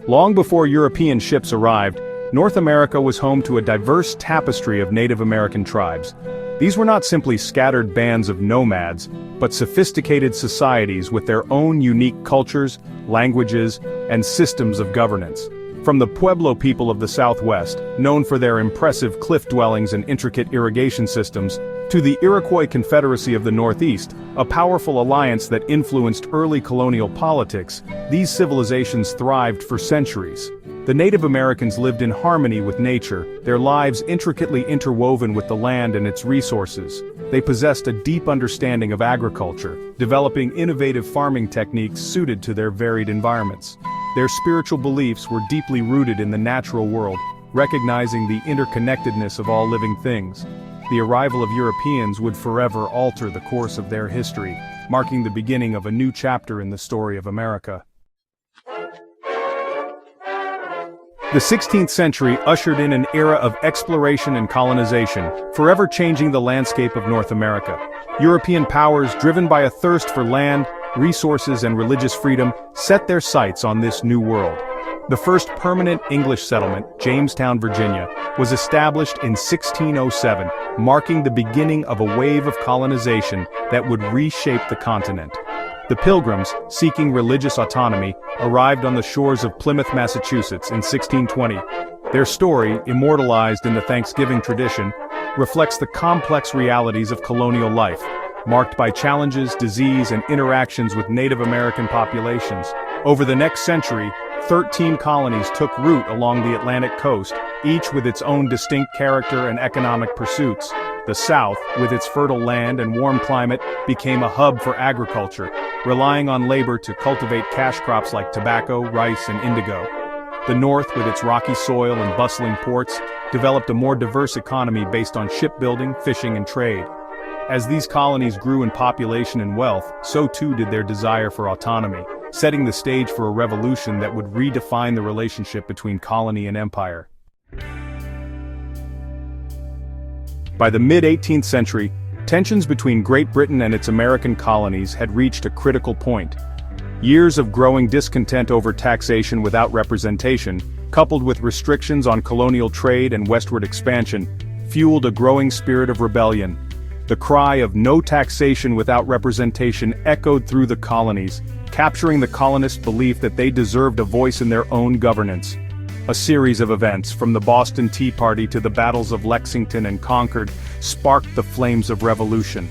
Long before European ships arrived, North America was home to a diverse tapestry of Native American tribes. These were not simply scattered bands of nomads, but sophisticated societies with their own unique cultures, languages, and systems of governance. From the Pueblo people of the Southwest, known for their impressive cliff dwellings and intricate irrigation systems, to the Iroquois Confederacy of the Northeast, a powerful alliance that influenced early colonial politics, these civilizations thrived for centuries. The Native Americans lived in harmony with nature, their lives intricately interwoven with the land and its resources. They possessed a deep understanding of agriculture, developing innovative farming techniques suited to their varied environments. Their spiritual beliefs were deeply rooted in the natural world, recognizing the interconnectedness of all living things. The arrival of Europeans would forever alter the course of their history, marking the beginning of a new chapter in the story of America. The 16th century ushered in an era of exploration and colonization, forever changing the landscape of North America. European powers, driven by a thirst for land, resources, and religious freedom, set their sights on this new world. The first permanent English settlement, Jamestown, Virginia, was established in 1607, marking the beginning of a wave of colonization that would reshape the continent. The Pilgrims, seeking religious autonomy, arrived on the shores of Plymouth, Massachusetts in 1620. Their story, immortalized in the Thanksgiving tradition, reflects the complex realities of colonial life, marked by challenges, disease, and interactions with Native American populations. Over the next century, 13 colonies took root along the Atlantic coast, each with its own distinct character and economic pursuits. The South, with its fertile land and warm climate, became a hub for agriculture, relying on labor to cultivate cash crops like tobacco, rice, and indigo. The North, with its rocky soil and bustling ports, developed a more diverse economy based on shipbuilding, fishing, and trade. As these colonies grew in population and wealth, so too did their desire for autonomy, setting the stage for a revolution that would redefine the relationship between colony and empire. By the mid-18th century, tensions between Great Britain and its American colonies had reached a critical point. Years of growing discontent over taxation without representation, coupled with restrictions on colonial trade and westward expansion, fueled a growing spirit of rebellion. The cry of "no taxation without representation" echoed through the colonies, capturing the colonists' belief that they deserved a voice in their own governance. A series of events, from the Boston Tea Party to the battles of Lexington and Concord, sparked the flames of revolution.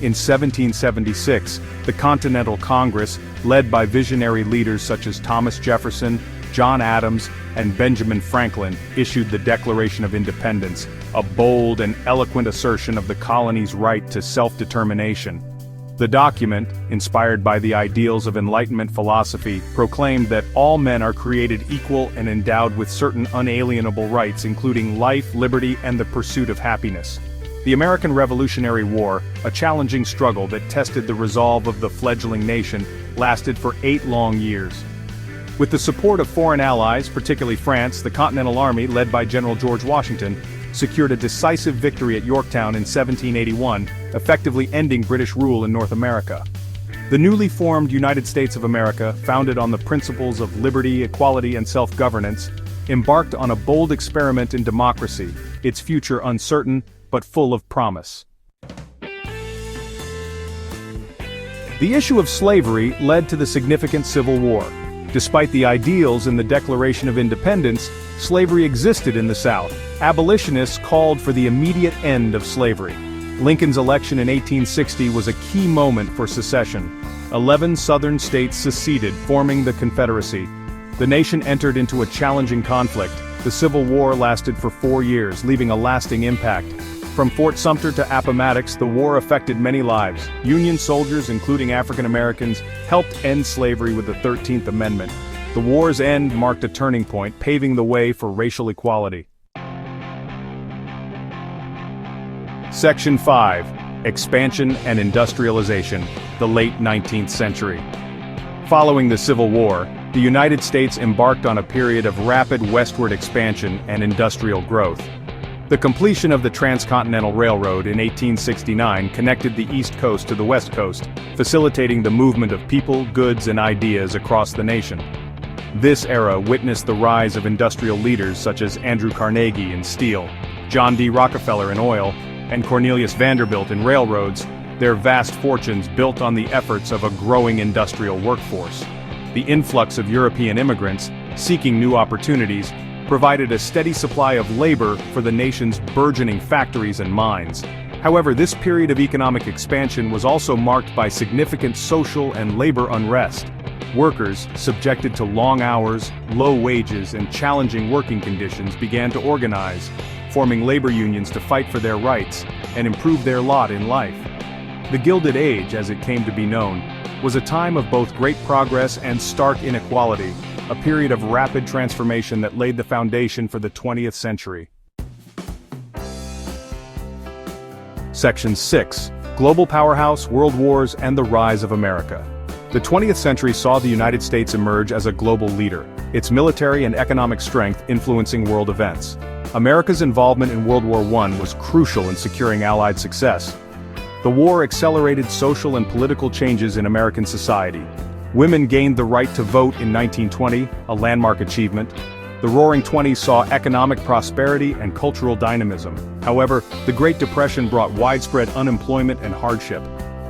In 1776, the Continental Congress, led by visionary leaders such as Thomas Jefferson, John Adams, and Benjamin Franklin, issued the Declaration of Independence, a bold and eloquent assertion of the colony's right to self-determination. The document, inspired by the ideals of Enlightenment philosophy, proclaimed that all men are created equal and endowed with certain unalienable rights, including life, liberty, and the pursuit of happiness. The American Revolutionary War, a challenging struggle that tested the resolve of the fledgling nation, lasted for 8 long years. With the support of foreign allies, particularly France, the Continental Army, led by General George Washington, secured a decisive victory at Yorktown in 1781, effectively ending British rule in North America. The newly formed United States of America, founded on the principles of liberty, equality, and self-governance, embarked on a bold experiment in democracy, its future uncertain, but full of promise. The issue of slavery led to the significant Civil War. Despite the ideals in the Declaration of Independence, slavery existed in the South. Abolitionists called for the immediate end of slavery. Lincoln's election in 1860 was a key moment for secession. 11 Southern states seceded, forming the Confederacy. The nation entered into a challenging conflict. The Civil War lasted for 4 years, leaving a lasting impact. From Fort Sumter to Appomattox, the war affected many lives. Union soldiers, including African Americans, helped end slavery with the 13th Amendment. The war's end marked a turning point, paving the way for racial equality. Section 5. Expansion and Industrialization, the late 19th century. Following the Civil War, the United States embarked on a period of rapid westward expansion and industrial growth. The completion of the Transcontinental Railroad in 1869 connected the East Coast to the West Coast, facilitating the movement of people, goods, and ideas across the nation. This era witnessed the rise of industrial leaders such as Andrew Carnegie in steel, John D. Rockefeller in oil, and Cornelius Vanderbilt in railroads, their vast fortunes built on the efforts of a growing industrial workforce. The influx of European immigrants, seeking new opportunities, provided a steady supply of labor for the nation's burgeoning factories and mines. However, this period of economic expansion was also marked by significant social and labor unrest. Workers, subjected to long hours, low wages, and challenging working conditions, began to organize, forming labor unions to fight for their rights and improve their lot in life. The Gilded Age, as it came to be known, was a time of both great progress and stark inequality, a period of rapid transformation that laid the foundation for the 20th century. Section 6. Global Powerhouse, World Wars, and the Rise of America. The 20th century saw the United States emerge as a global leader, its military and economic strength influencing world events. America's involvement in World War I was crucial in securing Allied success. The war accelerated social and political changes in American society. Women gained the right to vote in 1920, a landmark achievement. The Roaring Twenties saw economic prosperity and cultural dynamism. However, the Great Depression brought widespread unemployment and hardship.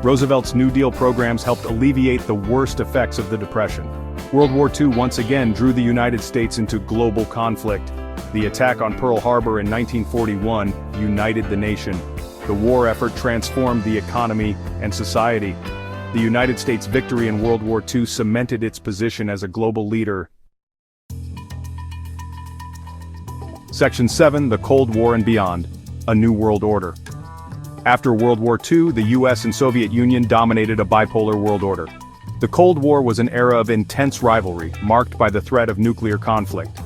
Roosevelt's New Deal programs helped alleviate the worst effects of the Depression. World War II once again drew the United States into global conflict. The attack on Pearl Harbor in 1941 united the nation. The war effort transformed the economy and society. The United States' victory in World War II cemented its position as a global leader. Section 7. The Cold War and Beyond. A New World Order. After World War II, the US and Soviet Union dominated a bipolar world order. The Cold War was an era of intense rivalry, marked by the threat of nuclear conflict.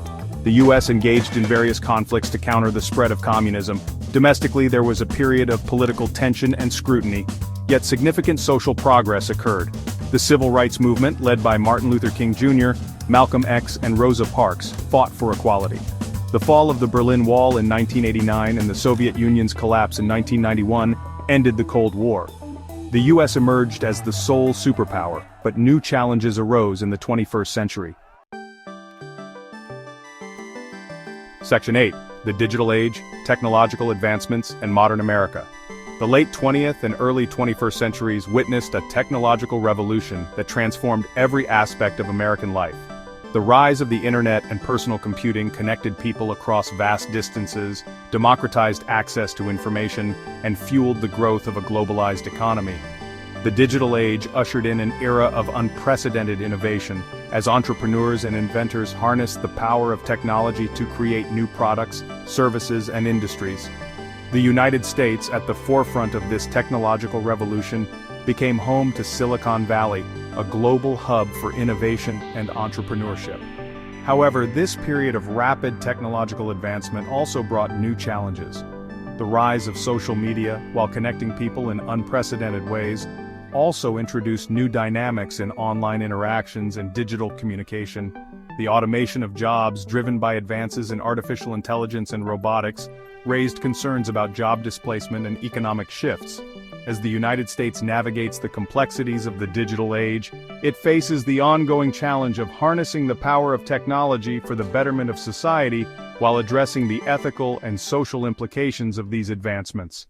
The US engaged in various conflicts to counter the spread of communism. Domestically, there was a period of political tension and scrutiny, yet significant social progress occurred. The Civil Rights Movement, led by Martin Luther King Jr., Malcolm X, and Rosa Parks, fought for equality. The fall of the Berlin Wall in 1989 and the Soviet Union's collapse in 1991 ended the Cold War. The US emerged as the sole superpower, but new challenges arose in the 21st century. Section 8. The Digital Age, Technological Advancements, and Modern America. The late 20th and early 21st centuries witnessed a technological revolution that transformed every aspect of American life. The rise of the internet and personal computing connected people across vast distances, democratized access to information, and fueled the growth of a globalized economy. The digital age ushered in an era of unprecedented innovation, as entrepreneurs and inventors harnessed the power of technology to create new products, services, and industries. The United States, at the forefront of this technological revolution, became home to Silicon Valley, a global hub for innovation and entrepreneurship. However, this period of rapid technological advancement also brought new challenges. The rise of social media, while connecting people in unprecedented ways, also introduced new dynamics in online interactions and digital communication. The automation of jobs, driven by advances in artificial intelligence and robotics, raised concerns about job displacement and economic shifts. As the United States navigates the complexities of the digital age, it faces the ongoing challenge of harnessing the power of technology for the betterment of society while addressing the ethical and social implications of these advancements.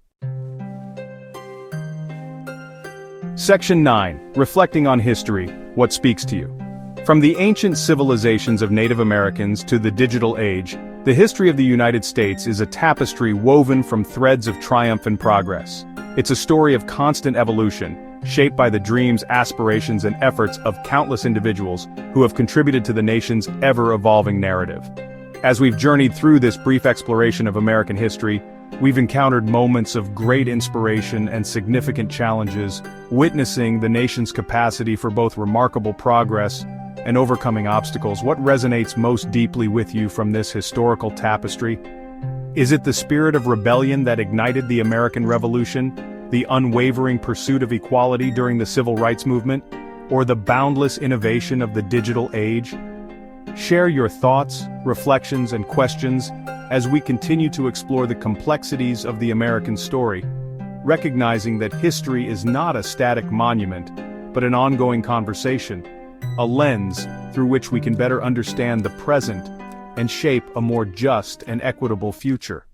Section 9. Reflecting on History, What Speaks to You. From the ancient civilizations of Native Americans to the digital age, the history of the United States is a tapestry woven from threads of triumph and progress. It's a story of constant evolution, shaped by the dreams, aspirations, and efforts of countless individuals who have contributed to the nation's ever-evolving narrative. As we've journeyed through this brief exploration of American history, we've encountered moments of great inspiration and significant challenges, witnessing the nation's capacity for both remarkable progress and overcoming obstacles. What resonates most deeply with you from this historical tapestry? Is it the spirit of rebellion that ignited the American Revolution, the unwavering pursuit of equality during the Civil Rights Movement, or the boundless innovation of the digital age? Share your thoughts, reflections, and questions as we continue to explore the complexities of the American story, recognizing that history is not a static monument, but an ongoing conversation, a lens through which we can better understand the present and shape a more just and equitable future.